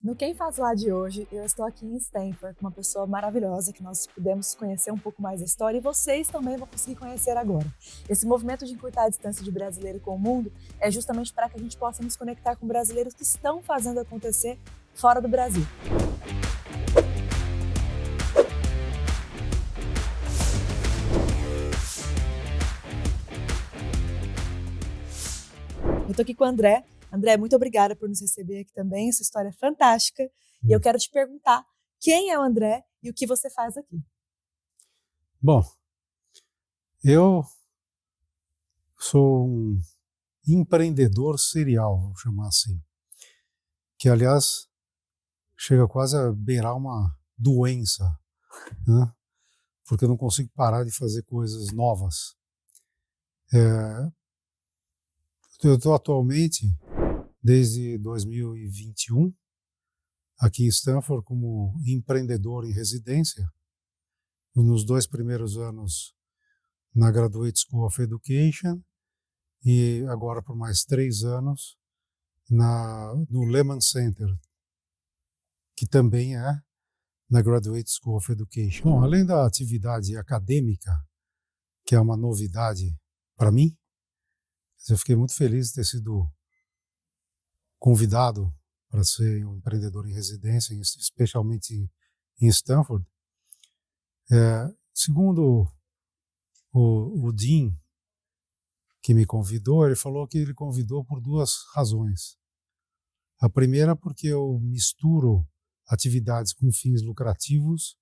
No Quem Faz Lá de hoje, eu estou aqui em Stanford com uma pessoa maravilhosa que nós pudemos conhecer um pouco mais da história e vocês também vão conseguir conhecer agora. Esse movimento de encurtar a distância de brasileiro com o mundo é justamente para que a gente possa nos conectar com brasileiros que estão fazendo acontecer fora do Brasil. Eu estou aqui com o André. André, muito obrigada por nos receber aqui também. Sua história é fantástica. E eu quero te perguntar quem é o André e o que você faz aqui. Bom, eu sou um empreendedor serial, vamos chamar assim, que aliás chega quase a beirar uma doença, né? Porque eu não consigo parar de fazer coisas novas. Eu estou atualmente, desde 2021, aqui em Stanford como empreendedor em residência. Nos 2 primeiros anos na Graduate School of Education e agora por mais 3 anos no Lehman Center, que também é na Graduate School of Education. Bom, além da atividade acadêmica, que é uma novidade para mim, eu fiquei muito feliz de ter sido convidado para ser um empreendedor em residência, especialmente em Stanford. Segundo o Dean, que me convidou, ele falou que ele convidou por 2 razões. A primeira porque eu misturo atividades com fins lucrativos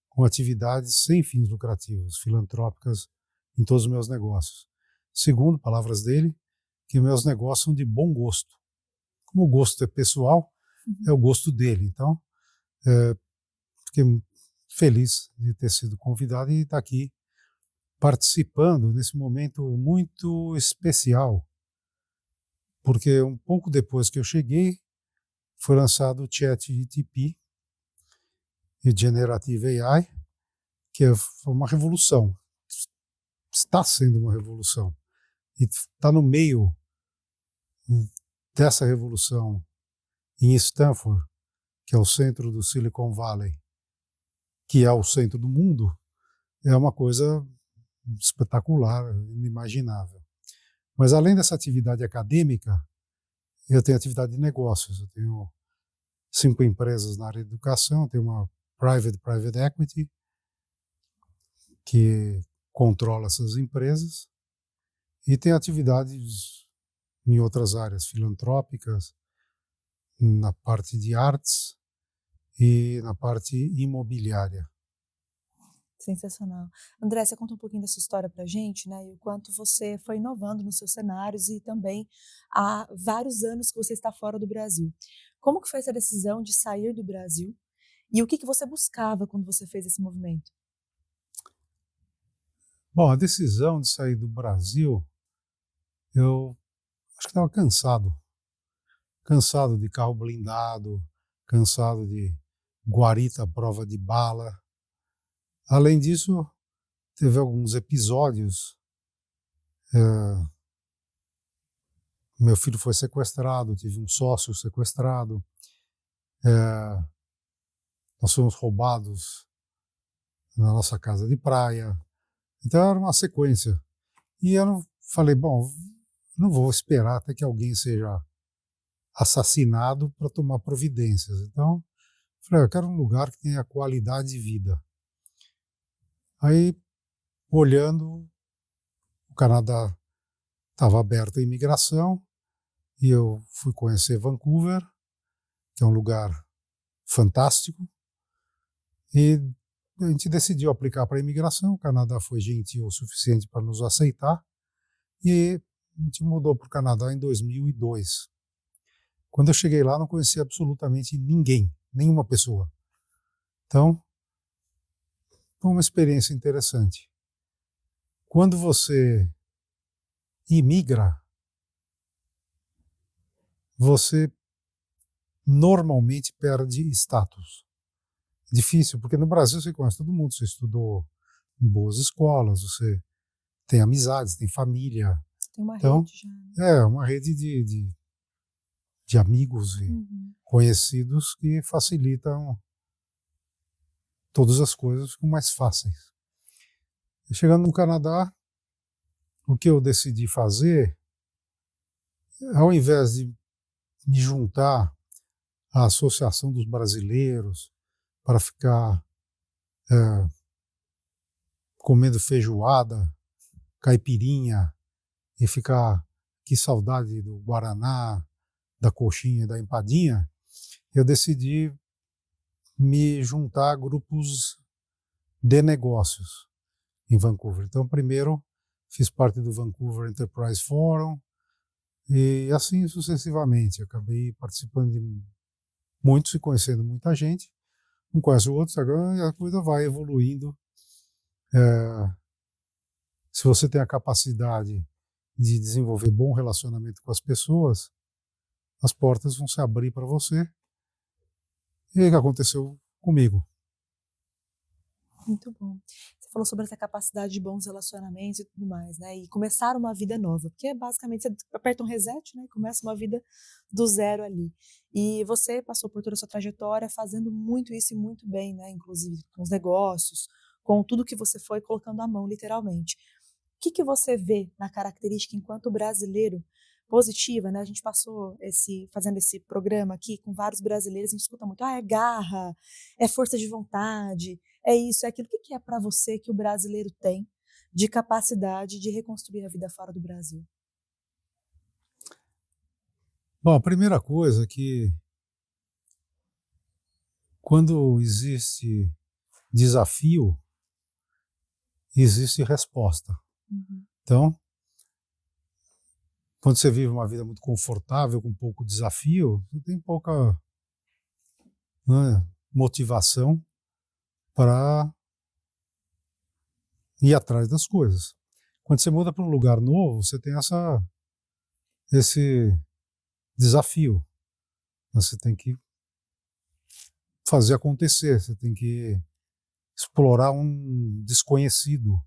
com atividades sem fins lucrativos, filantrópicas em todos os meus negócios. Segundo, palavras dele, que meus negócios são de bom gosto. Como o gosto é pessoal, é o gosto dele. Então, fiquei feliz de ter sido convidado e estar aqui participando nesse momento muito especial, porque um pouco depois que eu cheguei, foi lançado o ChatGPT e o Generative AI, que foi uma revolução, está sendo uma revolução, e está no meio dessa revolução em Stanford, que é o centro do Silicon Valley, que é o centro do mundo, é uma coisa espetacular, inimaginável. Mas além dessa atividade acadêmica, eu tenho atividade de negócios. Eu tenho 5 empresas na área de educação, tenho uma private equity, que controla essas empresas, e tenho atividades em outras áreas filantrópicas, na parte de artes e na parte imobiliária. Sensacional. André, você conta um pouquinho da sua história pra gente, né? E o quanto você foi inovando nos seus cenários e também há vários anos que você está fora do Brasil. Como que foi essa decisão de sair do Brasil e o que você buscava quando você fez esse movimento? Bom, a decisão de sair do Brasil, eu acho que estava cansado de carro blindado, cansado de guarita à prova de bala. Além disso, teve alguns episódios. Meu filho foi sequestrado, tive um sócio sequestrado, nós fomos roubados na nossa casa de praia. Então era uma sequência. E eu falei, bom, não vou esperar até que alguém seja assassinado para tomar providências. Então, falei, eu quero um lugar que tenha qualidade de vida. Aí, olhando, o Canadá estava aberto à imigração e eu fui conhecer Vancouver, que é um lugar fantástico, e a gente decidiu aplicar para a imigração. O Canadá foi gentil o suficiente para nos aceitar e a gente mudou para o Canadá em 2002. Quando eu cheguei lá, não conhecia absolutamente ninguém, nenhuma pessoa. Então, foi uma experiência interessante. Quando você imigra, você normalmente perde status. Difícil, porque no Brasil você conhece todo mundo, você estudou em boas escolas, você tem amizades, tem família. Tem uma Então, rede já, né? é uma rede de de amigos e Uhum. conhecidos que facilitam todas as coisas, ficam mais fáceis. E chegando no Canadá, o que eu decidi fazer, ao invés de me juntar à Associação dos Brasileiros para ficar comendo feijoada, caipirinha e ficar, que saudade do guaraná, da coxinha e da empadinha, eu decidi me juntar a grupos de negócios em Vancouver. Então, primeiro, fiz parte do Vancouver Enterprise Forum e assim sucessivamente. Acabei participando de muitos e conhecendo muita gente. Um conhece o outro, agora a coisa vai evoluindo. Se você tem a capacidade de desenvolver bom relacionamento com as pessoas, as portas vão se abrir para você. E é o que aconteceu comigo. Muito bom. Você falou sobre essa capacidade de bons relacionamentos e tudo mais, né? E começar uma vida nova, porque basicamente você aperta um reset, né? E começa uma vida do zero ali. E você passou por toda a sua trajetória fazendo muito isso e muito bem, né? Inclusive com os negócios, com tudo que você foi colocando à mão, literalmente. O que que você vê na característica enquanto brasileiro positiva, né? A gente passou fazendo esse programa aqui com vários brasileiros, a gente escuta muito, é garra, é força de vontade, é isso, é aquilo. O que que é para você que o brasileiro tem de capacidade de reconstruir a vida fora do Brasil? Bom, a primeira coisa é que quando existe desafio, existe resposta. Uhum. Então, quando você vive uma vida muito confortável, com pouco desafio, você tem pouca, né, motivação para ir atrás das coisas. Quando você muda para um lugar novo, você tem esse desafio. Você tem que fazer acontecer, você tem que explorar um desconhecido.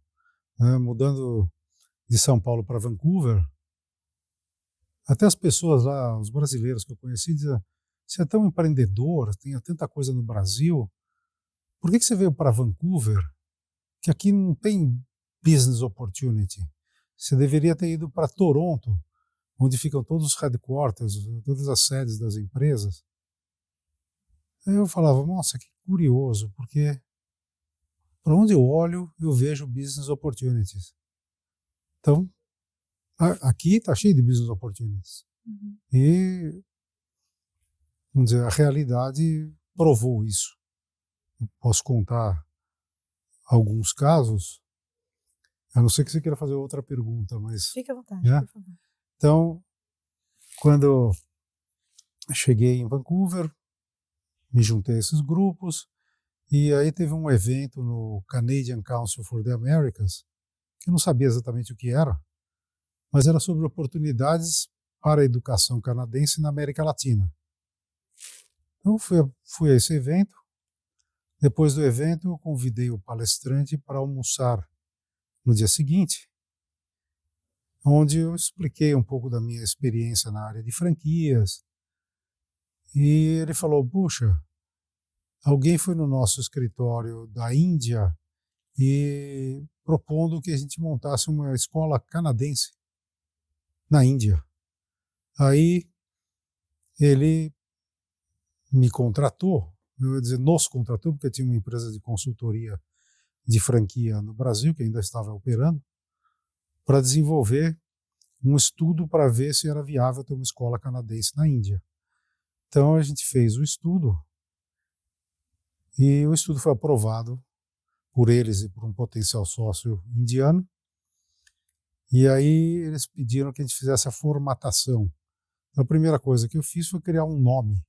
Né? Mudando de São Paulo para Vancouver, até as pessoas lá, os brasileiros que eu conheci, diziam: você é tão empreendedor, tem tanta coisa no Brasil, por que você veio para Vancouver, que aqui não tem business opportunity? Você deveria ter ido para Toronto, onde ficam todos os headquarters, todas as sedes das empresas. Aí eu falava, nossa, que curioso, porque para onde eu olho, eu vejo business opportunities. Então, aqui está cheio de business opportunities. Uhum. E, vamos dizer, a realidade provou isso. Eu posso contar alguns casos, a não ser que você queira fazer outra pergunta, mas... Fique à vontade, Né? por favor. Então, quando eu cheguei em Vancouver, me juntei a esses grupos, e aí teve um evento no Canadian Council for the Americas, que eu não sabia exatamente o que era, mas era sobre oportunidades para a educação canadense na América Latina. Então fui a esse evento. Depois do evento, eu convidei o palestrante para almoçar no dia seguinte, onde eu expliquei um pouco da minha experiência na área de franquias. E ele falou, puxa, alguém foi no nosso escritório da Índia e propondo que a gente montasse uma escola canadense na Índia. Aí ele me contratou, eu ia dizer nos contratou, porque tinha uma empresa de consultoria de franquia no Brasil, que ainda estava operando, para desenvolver um estudo para ver se era viável ter uma escola canadense na Índia. Então a gente fez o estudo e o estudo foi aprovado por eles e por um potencial sócio indiano. E aí eles pediram que a gente fizesse a formatação. Então, a primeira coisa que eu fiz foi criar um nome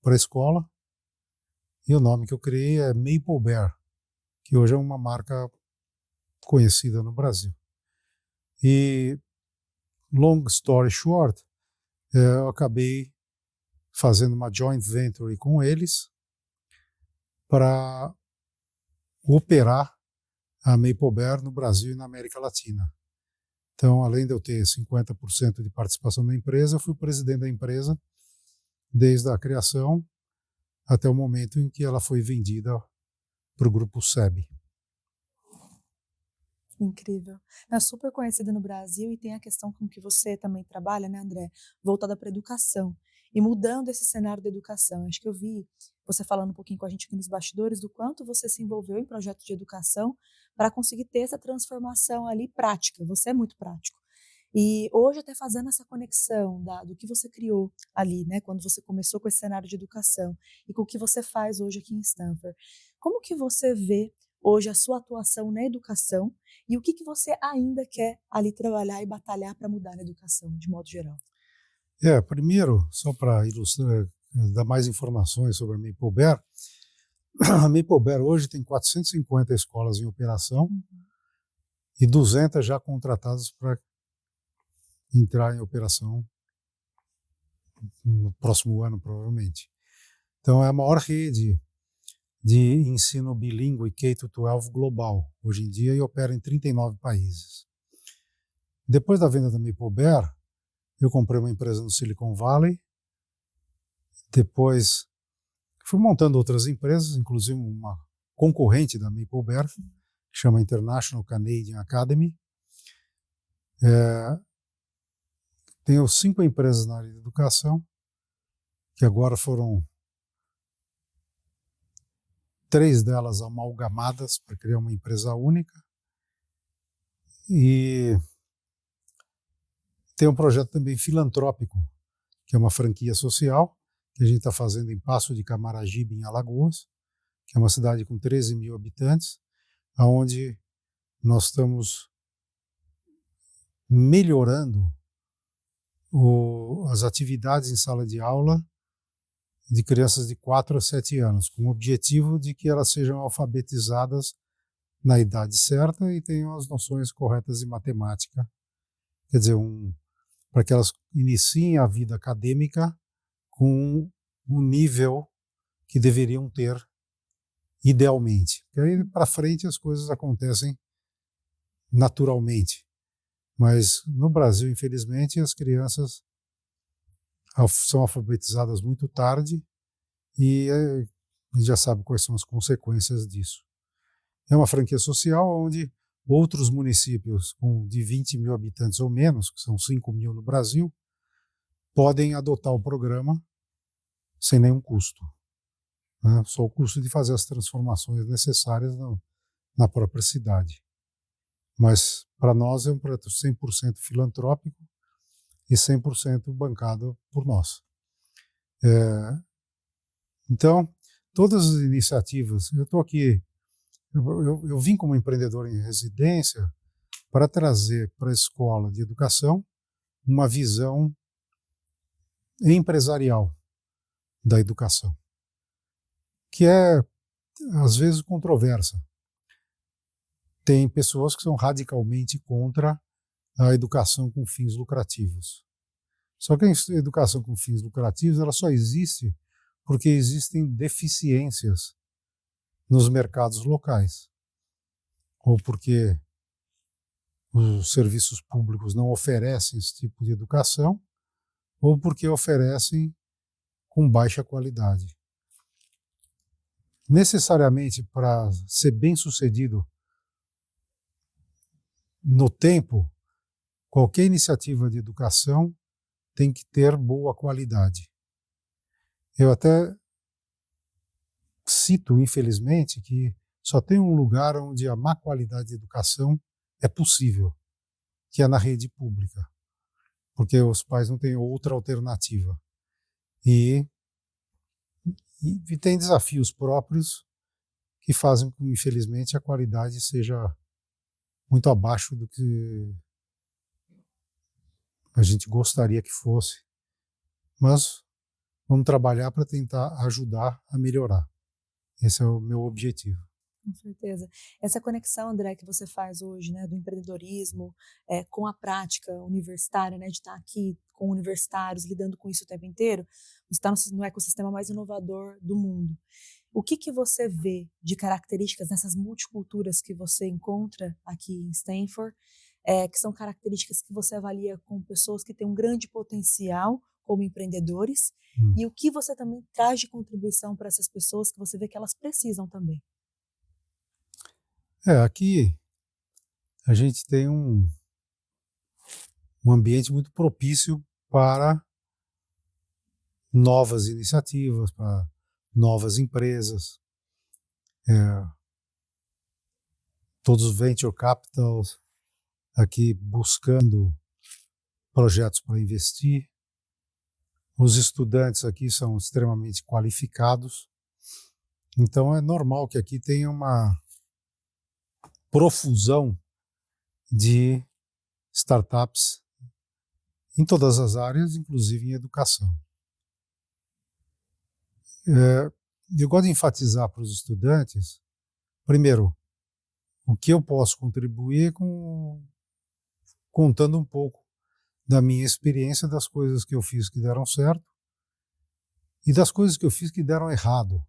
para a escola, e o nome que eu criei é Maple Bear, que hoje é uma marca conhecida no Brasil. E, long story short, eu acabei fazendo uma joint venture com eles para operar a Maple Bear no Brasil e na América Latina. Então, além de eu ter 50% de participação na empresa, eu fui o presidente da empresa desde a criação até o momento em que ela foi vendida para o grupo SEB. Incrível. É super conhecida no Brasil e tem a questão com que você também trabalha, né, André, voltada para a educação e mudando esse cenário da educação. Acho que eu vi você falando um pouquinho com a gente aqui nos bastidores do quanto você se envolveu em projetos de educação para conseguir ter essa transformação ali prática. Você é muito prático. E hoje até fazendo essa conexão do que você criou ali, né, quando você começou com esse cenário de educação e com o que você faz hoje aqui em Stanford. Como que você vê hoje a sua atuação na educação e o que você ainda quer ali trabalhar e batalhar para mudar na educação, de modo geral? Primeiro, só para ilustrar, dar mais informações sobre a Maple Bear, a Maple Bear hoje tem 450 escolas em operação e 200 já contratadas para entrar em operação no próximo ano, provavelmente. Então, é a maior rede de ensino bilíngue K-12 global, hoje em dia, e opera em 39 países. Depois da venda da Maple Bear, eu comprei uma empresa no Silicon Valley, depois fui montando outras empresas, inclusive uma concorrente da Maple Bear, que chama International Canadian Academy. Tenho 5 empresas na área de educação, que agora foram 3 delas amalgamadas para criar uma empresa única. E tem um projeto também filantrópico, que é uma franquia social, que a gente está fazendo em Passo de Camaragibe, em Alagoas, que é uma cidade com 13 mil habitantes, onde nós estamos melhorando as atividades em sala de aula de crianças de 4 a 7 anos, com o objetivo de que elas sejam alfabetizadas na idade certa e tenham as noções corretas de matemática. Quer dizer, para que elas iniciem a vida acadêmica com o nível que deveriam ter idealmente. Porque aí para frente as coisas acontecem naturalmente. Mas no Brasil, infelizmente, as crianças são alfabetizadas muito tarde e a gente já sabe quais são as consequências disso. É uma franquia social onde outros municípios de 20 mil habitantes ou menos, que são 5 mil no Brasil, podem adotar o programa sem nenhum custo. Né? Só o custo de fazer as transformações necessárias na própria cidade. Mas para nós é um projeto 100% filantrópico e 100% bancado por nós. Então, todas as iniciativas, eu estou aqui, eu vim como empreendedor em residência para trazer para a escola de educação uma visão empresarial da educação, que é, às vezes, controversa. Tem pessoas que são radicalmente contra a educação com fins lucrativos. Só que a educação com fins lucrativos ela só existe porque existem deficiências nos mercados locais, ou porque os serviços públicos não oferecem esse tipo de educação, ou porque oferecem com baixa qualidade. Necessariamente, para ser bem-sucedido no tempo, qualquer iniciativa de educação tem que ter boa qualidade. Eu até cito, infelizmente, que só tem um lugar onde a má qualidade de educação é possível, que é na rede pública, porque os pais não têm outra alternativa. E tem desafios próprios que fazem com que, infelizmente, a qualidade seja muito abaixo do que a gente gostaria que fosse. Mas vamos trabalhar para tentar ajudar a melhorar. Esse é o meu objetivo. Com certeza. Essa conexão, André, que você faz hoje, né, do empreendedorismo com a prática universitária, né, de estar aqui com universitários, lidando com isso o tempo inteiro, você está no ecossistema mais inovador do mundo. O que você vê de características nessas multiculturas que você encontra aqui em Stanford, que são características que você avalia com pessoas que têm um grande potencial como empreendedores e o que você também traz de contribuição para essas pessoas que você vê que elas precisam também. Aqui a gente tem um ambiente muito propício para novas iniciativas, para novas empresas. Todos os venture capitals aqui buscando projetos para investir. Os estudantes aqui são extremamente qualificados. Então é normal que aqui tenha uma profusão de startups em todas as áreas, inclusive em educação. Eu gosto de enfatizar para os estudantes, primeiro, o que eu posso contribuir contando um pouco da minha experiência, das coisas que eu fiz que deram certo e das coisas que eu fiz que deram errado.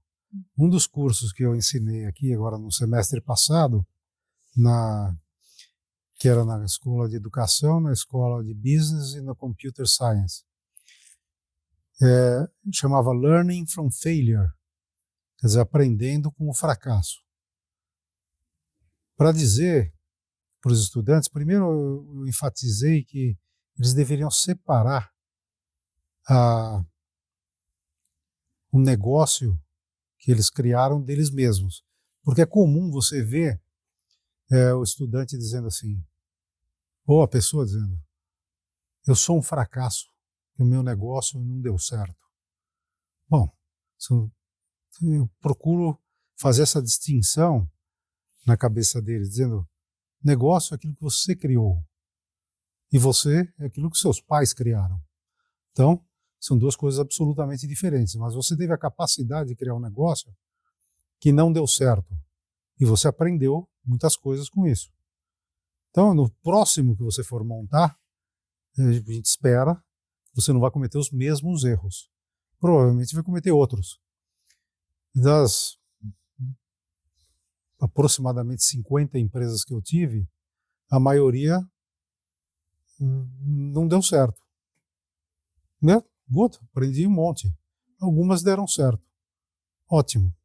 Um dos cursos que eu ensinei aqui agora no semestre passado, que era na escola de educação, na escola de business e na computer science, chamava Learning from Failure, quer dizer, aprendendo com o fracasso. Para dizer para os estudantes, primeiro eu enfatizei que eles deveriam separar o negócio que eles criaram deles mesmos. Porque é comum você ver o estudante dizendo assim, ou a pessoa dizendo, eu sou um fracasso, que o meu negócio não deu certo. Bom, eu procuro fazer essa distinção na cabeça deles, dizendo, negócio é aquilo que você criou e você é aquilo que seus pais criaram. Então, são duas coisas absolutamente diferentes, mas você teve a capacidade de criar um negócio que não deu certo e você aprendeu muitas coisas com isso. Então, no próximo que você for montar, a gente espera que você não vai cometer os mesmos erros. Provavelmente vai cometer outros. Das aproximadamente 50 empresas que eu tive, a maioria não deu certo. Né? Good, aprendi um monte. Algumas deram certo. Ótimo.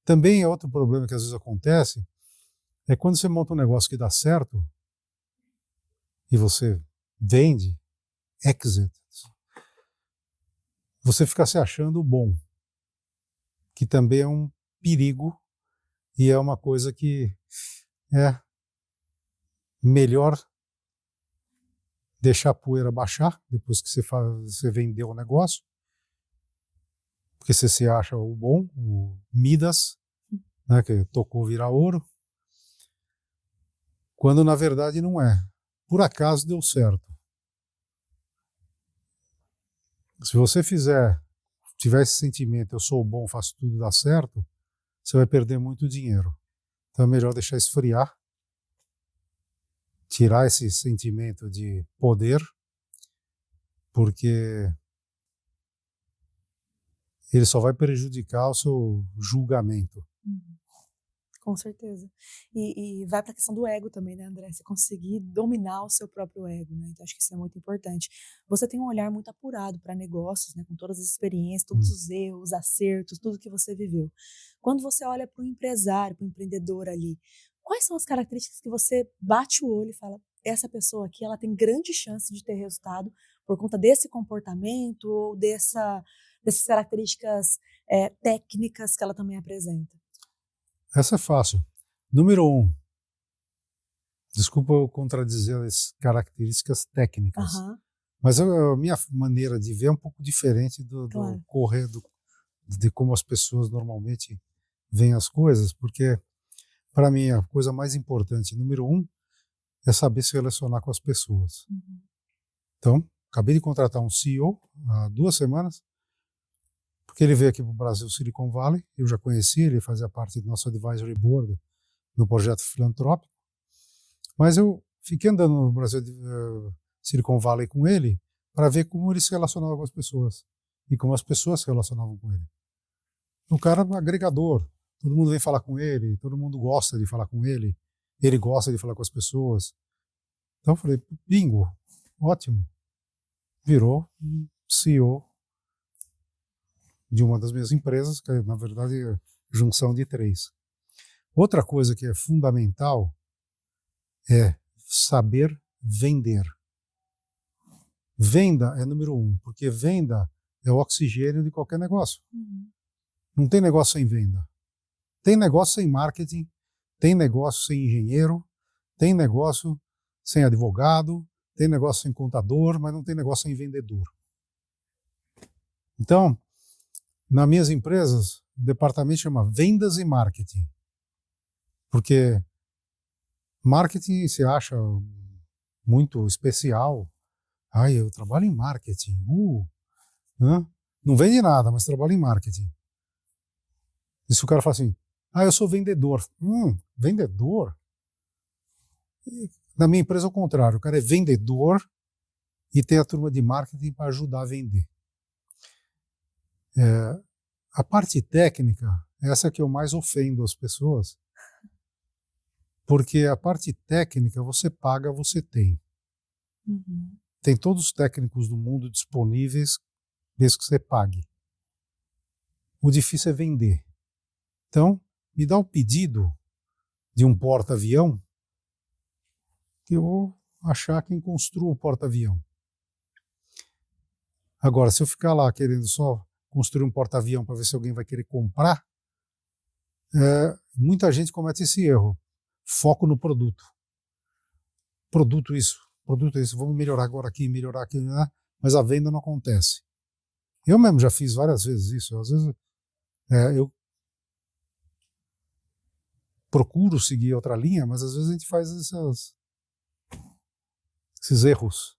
Também é outro problema que às vezes acontece, é quando você monta um negócio que dá certo e você vende, exit, você fica se achando bom, que também é um perigo e é uma coisa que é melhor deixar a poeira baixar depois que você vendeu o negócio, porque você se acha o bom, o Midas, né, que tocou virar ouro, quando na verdade não é. Por acaso deu certo. Se você tiver esse sentimento, eu sou bom, faço tudo dar certo, você vai perder muito dinheiro. Então é melhor deixar esfriar, tirar esse sentimento de poder, porque ele só vai prejudicar o seu julgamento. Com certeza. E vai para a questão do ego também, né, André? Você conseguir dominar o seu próprio ego, né? Então, acho que isso é muito importante. Você tem um olhar muito apurado para negócios, né? Com todas as experiências, todos os erros, acertos, tudo que você viveu. Quando você olha para o empresário, para o empreendedor ali, quais são as características que você bate o olho e fala, essa pessoa aqui, ela tem grande chance de ter resultado por conta desse comportamento ou dessas características técnicas que ela também apresenta? Essa é fácil. Número 1, desculpa eu contradizer as características técnicas, mas a minha maneira de ver é um pouco diferente do correr, de como as pessoas normalmente veem as coisas, porque para mim a coisa mais importante, número 1, é saber se relacionar com as pessoas. Então, acabei de contratar um CEO há 2 semanas, porque ele veio aqui para o Brasil, Silicon Valley, eu já conheci, ele fazia parte do nosso advisory board no projeto filantrópico, mas eu fiquei andando no Brasil, Silicon Valley com ele, para ver como ele se relacionava com as pessoas e como as pessoas se relacionavam com ele. Um cara agregador, todo mundo vem falar com ele, todo mundo gosta de falar com ele gosta de falar com as pessoas. Então eu falei, bingo, ótimo. Virou um CEO de uma das minhas empresas, que na verdade é junção de 3. Outra coisa que é fundamental é saber vender. Venda é número 1, porque venda é o oxigênio de qualquer negócio. Não tem negócio sem venda. Tem negócio sem marketing, tem negócio sem engenheiro, tem negócio sem advogado, tem negócio sem contador, mas não tem negócio sem vendedor. Então, nas minhas empresas, o departamento chama Vendas e Marketing. Porque marketing se acha muito especial. Eu trabalho em marketing. Né? Não vende nada, mas trabalho em marketing. E se o cara fala assim, eu sou vendedor. Vendedor? Na minha empresa é o contrário. O cara é vendedor e tem a turma de marketing para ajudar a vender. A parte técnica, essa que eu mais ofendo as pessoas, porque a parte técnica você paga, você tem. Tem todos os técnicos do mundo disponíveis, desde que você pague. O difícil é vender. Então, me dá o pedido de um porta-avião que eu vou achar quem construa o porta-avião. Agora, se eu ficar lá querendo só construir um porta-avião para ver se alguém vai querer comprar, muita gente comete esse erro. Foco no produto. Produto isso, vamos melhorar agora aqui, melhorar aqui, né? Mas a venda não acontece. Eu mesmo já fiz várias vezes isso. Às vezes eu procuro seguir outra linha, mas às vezes a gente faz esses erros.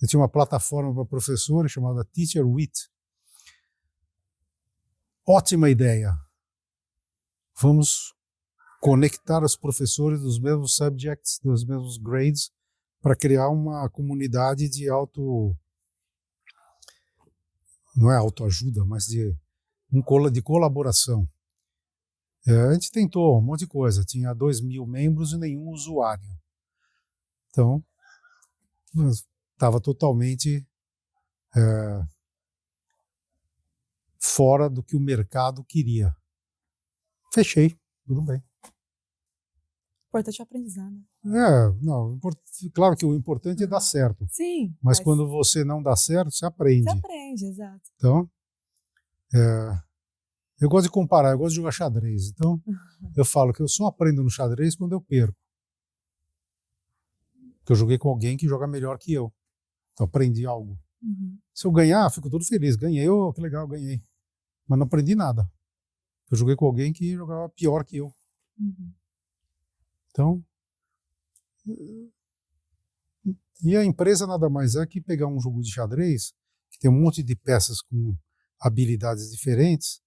Eu tinha uma plataforma para professores chamada Teacher Wit. Ótima ideia. Vamos conectar os professores dos mesmos subjects, dos mesmos grades, para criar uma comunidade de não é autoajuda, mas de colaboração. A gente tentou um monte de coisa, tinha 2.000 membros e nenhum usuário. Então, estava totalmente fora do que o mercado queria. Fechei, tudo bem. Importante é o aprendizado. Não, claro que o importante é dar certo. Sim. Mas quando você não dá certo, você aprende. Você aprende, exato. Então, eu gosto de comparar, eu gosto de jogar xadrez. Então, eu falo que eu só aprendo no xadrez quando eu perco. Porque eu joguei com alguém que joga melhor que eu. Então, aprendi algo. Se eu ganhar, fico todo feliz. Ganhei, que legal, ganhei. Mas não aprendi nada. Eu joguei com alguém que jogava pior que eu. Então, e a empresa nada mais é que pegar um jogo de xadrez, que tem um monte de peças com habilidades diferentes,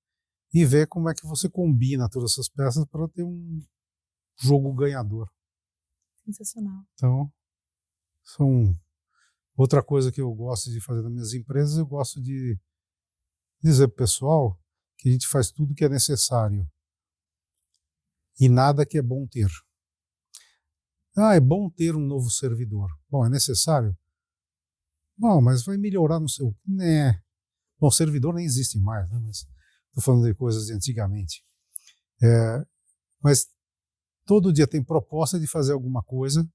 e ver como é que você combina todas essas peças para ter um jogo ganhador. Sensacional. Então, outra coisa que eu gosto de fazer nas minhas empresas, eu gosto de dizer para o pessoal que a gente faz tudo que é necessário e nada que é bom ter. É bom ter um novo servidor. Bom, é necessário? Bom, mas vai melhorar no seu... Né. Bom, servidor nem existe mais, né? Mas estou falando de coisas de antigamente. Mas todo dia tem proposta de fazer alguma coisa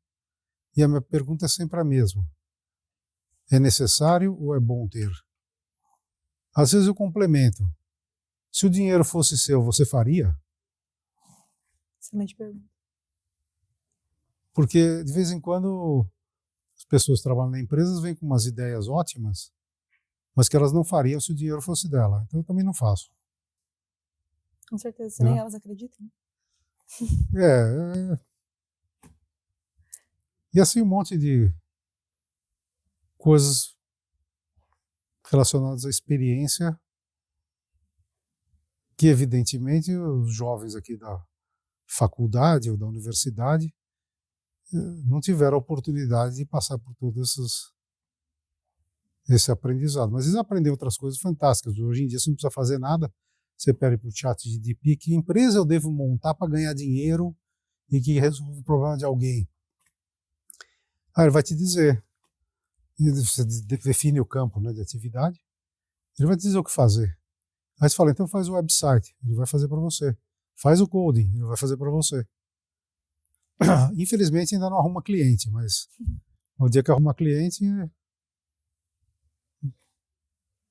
e a minha pergunta é sempre a mesma. É necessário ou é bom ter? Às vezes eu complemento. Se o dinheiro fosse seu, você faria? Excelente pergunta. Porque, de vez em quando, as pessoas que trabalham na empresa vêm com umas ideias ótimas, mas que elas não fariam se o dinheiro fosse dela. Então, eu também não faço. Com certeza, se nem elas acreditam. E assim, um monte de coisas relacionadas à experiência que, evidentemente, os jovens aqui da faculdade ou da universidade não tiveram a oportunidade de passar por todo esse aprendizado. Mas eles aprendem outras coisas fantásticas. Hoje em dia você não precisa fazer nada, você pede para o ChatGPT que empresa eu devo montar para ganhar dinheiro e que resolve o problema de alguém. Ele vai te dizer. e você define o campo, né, de atividade, ele vai te dizer o que fazer. Aí você fala, então faz o website, ele vai fazer para você. Faz o coding, ele vai fazer para você. Infelizmente ainda não arruma cliente, mas no dia que arruma cliente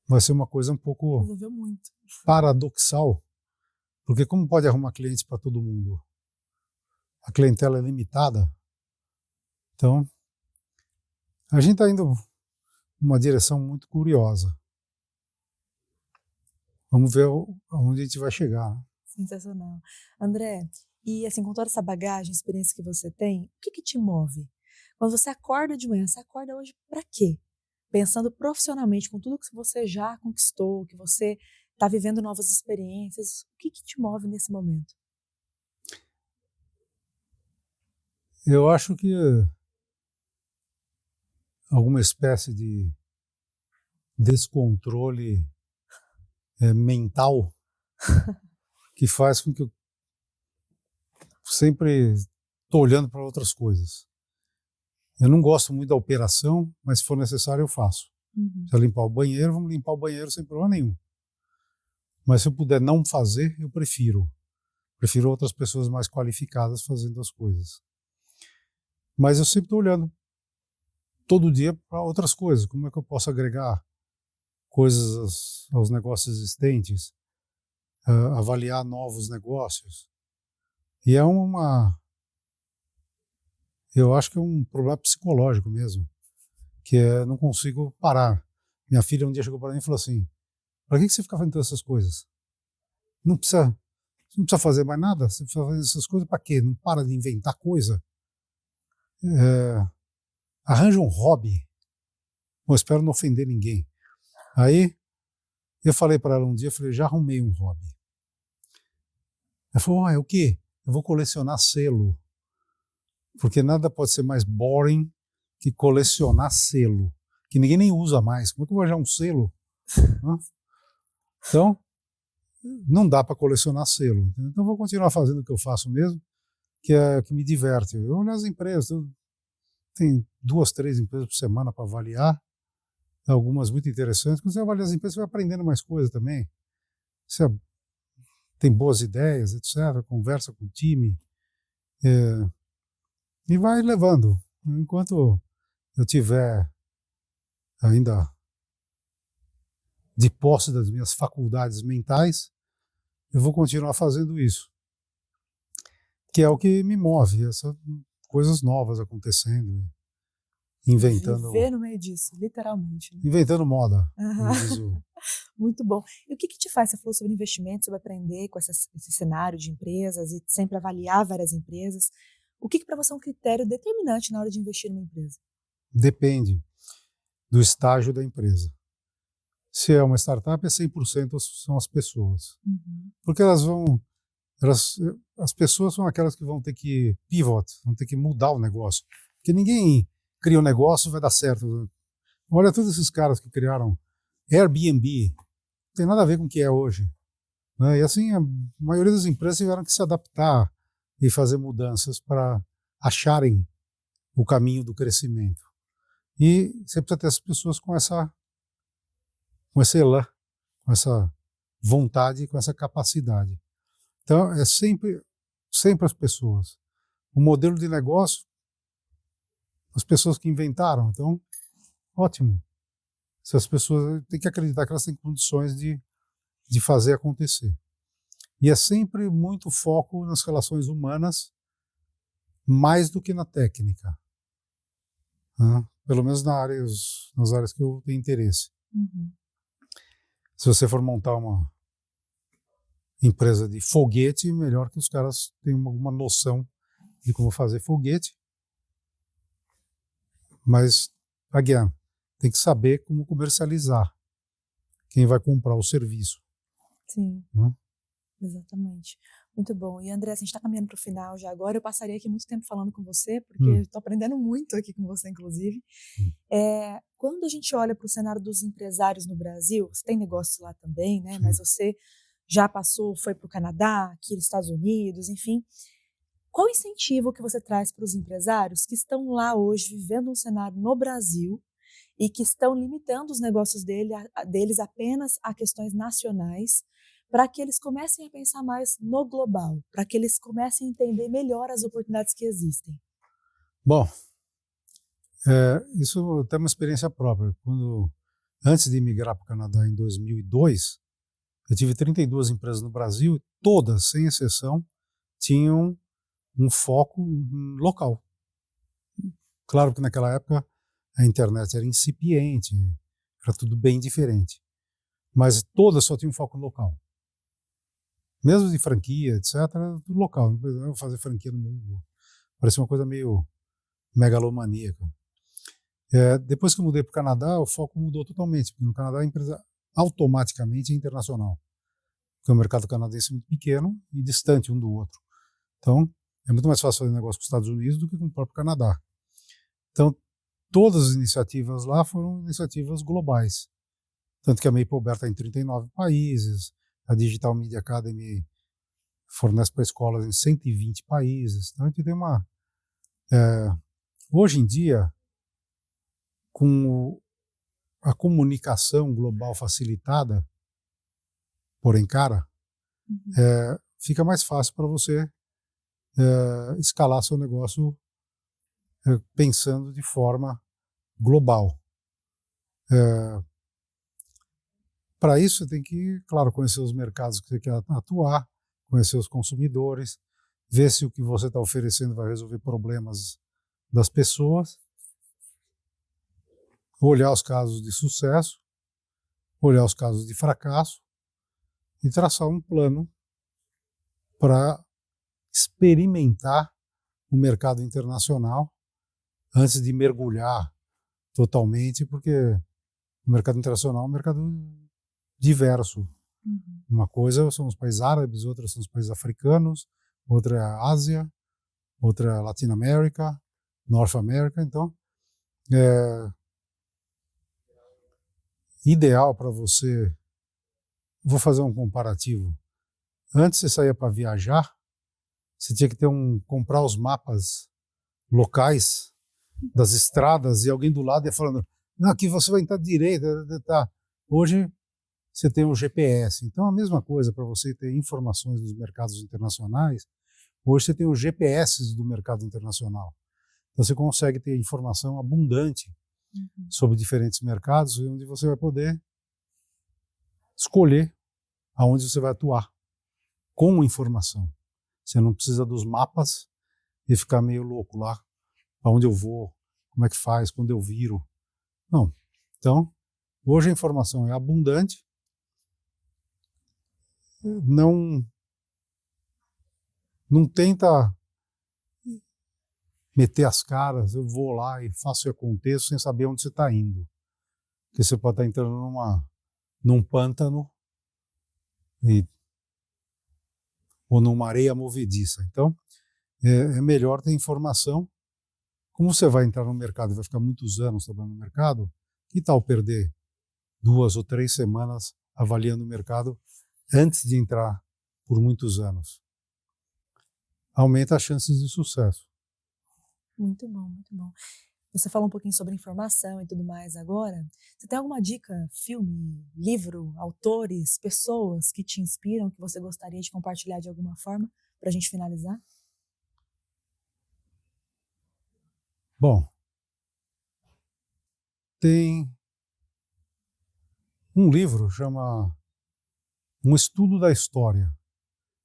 vai ser uma coisa um pouco Resolveu muito. paradoxal, porque como pode arrumar clientes para todo mundo? A clientela é limitada, então a gente está indo numa direção muito curiosa. Vamos ver aonde a gente vai chegar, né? Sensacional. André, e assim, com toda essa bagagem, experiência que você tem, o que que te move? Quando você acorda de manhã, você acorda hoje para quê? Pensando profissionalmente, com tudo que você já conquistou, que você está vivendo novas experiências, o que que te move nesse momento? Eu acho que alguma espécie de descontrole mental que faz com que eu sempre estou olhando para outras coisas. Eu não gosto muito da operação, mas se for necessário eu faço. Uhum. Se eu limpar o banheiro, vamos limpar o banheiro sem problema nenhum. Mas se eu puder não fazer, eu prefiro. Prefiro outras pessoas mais qualificadas fazendo as coisas. Mas eu sempre estou olhando todo dia para outras coisas. Como é que eu posso agregar coisas aos negócios existentes? Avaliar novos negócios. E eu acho que é um problema psicológico mesmo, que não consigo parar. Minha filha um dia chegou para mim e falou assim, para que você fica fazendo todas essas coisas? Não precisa, você não precisa fazer mais nada, você precisa fazer essas coisas para quê? Não para de inventar coisa? Arranja um hobby. Bom, espero não ofender ninguém. Aí eu falei para ela um dia, eu falei, já arrumei um hobby. Ela falou, é o quê? Eu vou colecionar selo. Porque nada pode ser mais boring que colecionar selo, que ninguém nem usa mais. Como é que eu vou achar um selo? Então, não dá para colecionar selo. Entendeu? Então, eu vou continuar fazendo o que eu faço mesmo, que é que me diverte. Eu olho as empresas, tem 2, 3 empresas por semana para avaliar, algumas muito interessantes. Quando você avalia as empresas, você vai aprendendo mais coisas também. Você tem boas ideias, etc. Conversa com o time e vai levando. Enquanto eu tiver ainda de posse das minhas faculdades mentais, eu vou continuar fazendo isso, que é o que me move, essas coisas novas acontecendo, inventando, Viver no meio disso, literalmente, né? inventando moda, Aham. como diz o... Muito bom. E o que que te faz? Você falou sobre investimento, sobre aprender com esse cenário de empresas e sempre avaliar várias empresas. O que que para você é um critério determinante na hora de investir numa empresa? Depende do estágio da empresa. Se é uma startup, é 100% são as pessoas. Uhum. Porque as pessoas são aquelas que vão ter que pivot, vão ter que mudar o negócio. Porque ninguém cria um negócio e vai dar certo. Olha todos esses caras que criaram Airbnb, não tem nada a ver com o que é hoje. Né? E assim, a maioria das empresas tiveram que se adaptar e fazer mudanças para acharem o caminho do crescimento. E você precisa ter as pessoas com esse elan, com essa vontade, com essa capacidade. Então, é sempre as pessoas. O modelo de negócio, as pessoas que inventaram. Então, ótimo. Se as pessoas têm que acreditar que elas têm condições de fazer acontecer. E é sempre muito foco nas relações humanas, mais do que na técnica. Né? Pelo menos nas áreas que eu tenho interesse. Uhum. Se você for montar uma empresa de foguete, melhor que os caras tenham alguma noção de como fazer foguete. Mas, again, tem que saber como comercializar. Quem vai comprar o serviço. Sim, Né? exatamente. Muito bom. E André, a gente está caminhando para o final já agora. Eu passaria aqui muito tempo falando com você, porque estou aprendendo muito aqui com você, inclusive. Quando a gente olha para o cenário dos empresários no Brasil, você tem negócios lá também, né? Sim. Mas você já passou, foi para o Canadá, aqui nos Estados Unidos, enfim. Qual o incentivo que você traz para os empresários que estão lá hoje, vivendo um cenário no Brasil e que estão limitando os negócios deles apenas a questões nacionais, para que eles comecem a pensar mais no global, para que eles comecem a entender melhor as oportunidades que existem? Bom, isso tem uma experiência própria. Antes de migrar para o Canadá em 2002, eu tive 32 empresas no Brasil e todas, sem exceção, tinham um foco local. Claro que naquela época a internet era incipiente, era tudo bem diferente. Mas todas só tinham foco local. Mesmo de franquia, etc., era tudo local. Não vou fazer franquia no mundo. Parecia uma coisa meio megalomaníaca. Depois que eu mudei para o Canadá, o foco mudou totalmente, porque no Canadá a empresa automaticamente é internacional. Porque o mercado canadense é muito pequeno e distante um do outro. Então, é muito mais fácil fazer negócio com os Estados Unidos do que com o próprio Canadá. Então, todas as iniciativas lá foram iniciativas globais. Tanto que a MapleBear está em 39 países, a Digital Media Academy fornece para escolas em 120 países. Então, a gente tem uma... hoje em dia, com a comunicação global facilitada, porém cara, fica mais fácil para você escalar seu negócio pensando de forma global. Para isso, você tem que, claro, conhecer os mercados que você quer atuar, conhecer os consumidores, ver se o que você está oferecendo vai resolver problemas das pessoas, olhar os casos de sucesso, olhar os casos de fracasso e traçar um plano para experimentar o mercado internacional antes de mergulhar totalmente, porque o mercado internacional é um mercado diverso. Uma coisa são os países árabes, outra são os países africanos, outra é a Ásia, outra é a Latinoamérica, North America. Então, ideal para você... Vou fazer um comparativo. Antes você saía para viajar, você tinha que comprar os mapas locais das estradas e alguém do lado ia falando, não, aqui você vai entrar à direita. Tá. Hoje você tem o GPS. Então a mesma coisa para você ter informações dos mercados internacionais. Hoje você tem os GPS do mercado internacional. Então você consegue ter informação abundante sobre diferentes mercados e onde você vai poder escolher aonde você vai atuar com informação. Você não precisa dos mapas e ficar meio louco lá, aonde eu vou, como é que faz, quando eu viro. Não. Então, hoje a informação é abundante. Não tenta meter as caras, eu vou lá e faço e aconteço sem saber onde você está indo. Porque você pode estar entrando num pântano ou numa areia movediça. Então, é melhor ter informação. Como você vai entrar no mercado e vai ficar muitos anos trabalhando no mercado, que tal perder 2 ou 3 semanas avaliando o mercado antes de entrar por muitos anos? Aumenta as chances de sucesso. Muito bom, muito bom. Você falou um pouquinho sobre informação e tudo mais agora. Você tem alguma dica, filme, livro, autores, pessoas que te inspiram, que você gostaria de compartilhar de alguma forma, para a gente finalizar? Bom, tem um livro, chama Um Estudo da História.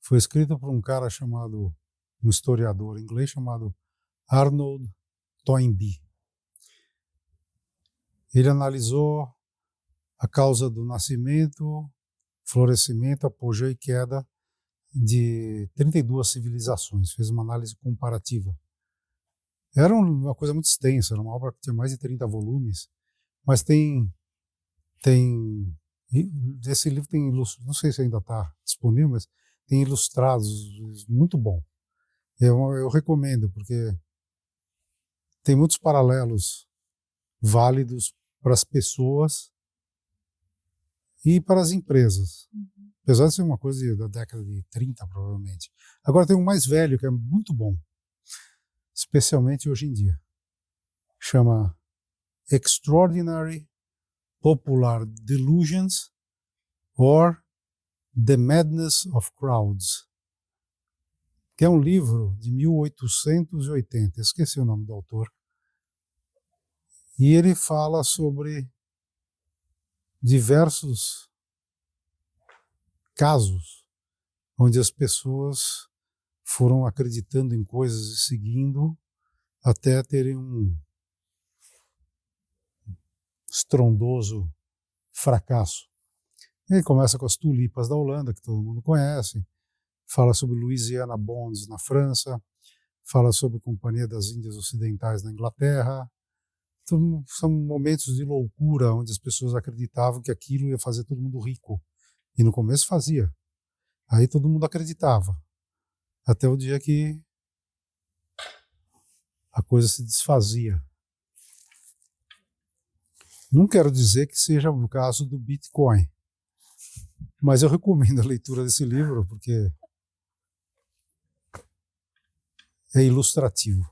Foi escrito por um historiador inglês chamado Arnold Toynbee. Ele analisou a causa do nascimento, florescimento, apogeu e queda de 32 civilizações. Fez uma análise comparativa. Era uma coisa muito extensa, era uma obra que tinha mais de 30 volumes, mas esse livro tem não sei se ainda está disponível, mas tem ilustrados, muito bom. Eu recomendo, porque tem muitos paralelos válidos para as pessoas e para as empresas. Apesar de ser uma coisa da década de 30, provavelmente. Agora tem um mais velho, que é muito bom, especialmente hoje em dia. Chama Extraordinary Popular Delusions or The Madness of Crowds, que é um livro de 1880, esqueci o nome do autor, e ele fala sobre diversos casos onde as pessoas foram acreditando em coisas e seguindo até terem um estrondoso fracasso. Ele começa com as tulipas da Holanda, que todo mundo conhece, fala sobre Louisiana Bonds na França, fala sobre a Companhia das Índias Ocidentais na Inglaterra. Então, são momentos de loucura onde as pessoas acreditavam que aquilo ia fazer todo mundo rico. E no começo fazia. Aí todo mundo acreditava. Até o dia que a coisa se desfazia. Não quero dizer que seja o caso do Bitcoin, mas eu recomendo a leitura desse livro porque é ilustrativo.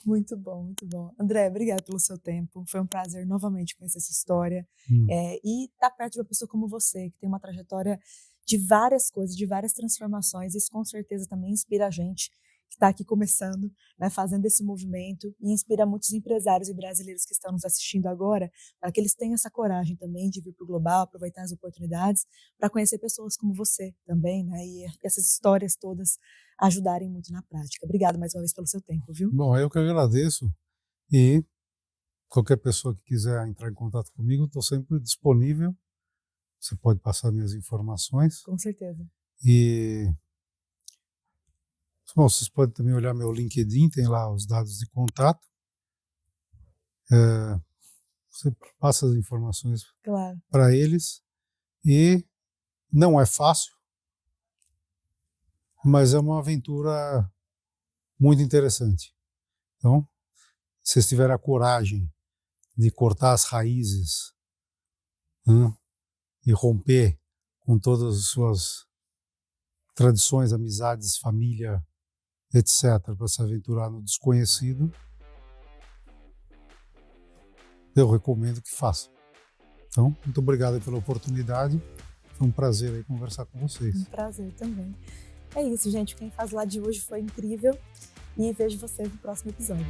Muito bom, muito bom. André, obrigado pelo seu tempo. Foi um prazer novamente conhecer essa história. E estar perto de uma pessoa como você, que tem uma trajetória de várias coisas, de várias transformações. Isso com certeza também inspira a gente que está aqui começando, né, fazendo esse movimento, e inspira muitos empresários e brasileiros que estão nos assistindo agora, para que eles tenham essa coragem também de vir para o global, aproveitar as oportunidades, para conhecer pessoas como você também, né, e essas histórias todas ajudarem muito na prática. Obrigada mais uma vez pelo seu tempo, viu? Bom, eu que agradeço, e qualquer pessoa que quiser entrar em contato comigo, estou sempre disponível. Você pode passar minhas informações. Com certeza. E bom, vocês podem também olhar meu LinkedIn, tem lá os dados de contato. Você passa as informações Claro. para eles. E não é fácil, mas é uma aventura muito interessante. Então, se vocês tiverem a coragem de cortar as raízes, e romper com todas as suas tradições, amizades, família, etc., para se aventurar no desconhecido, eu recomendo que façam. Então, muito obrigado pela oportunidade. Foi um prazer aí conversar com vocês. Um prazer também. É isso, gente. Quem faz lá de hoje foi incrível. E vejo vocês no próximo episódio.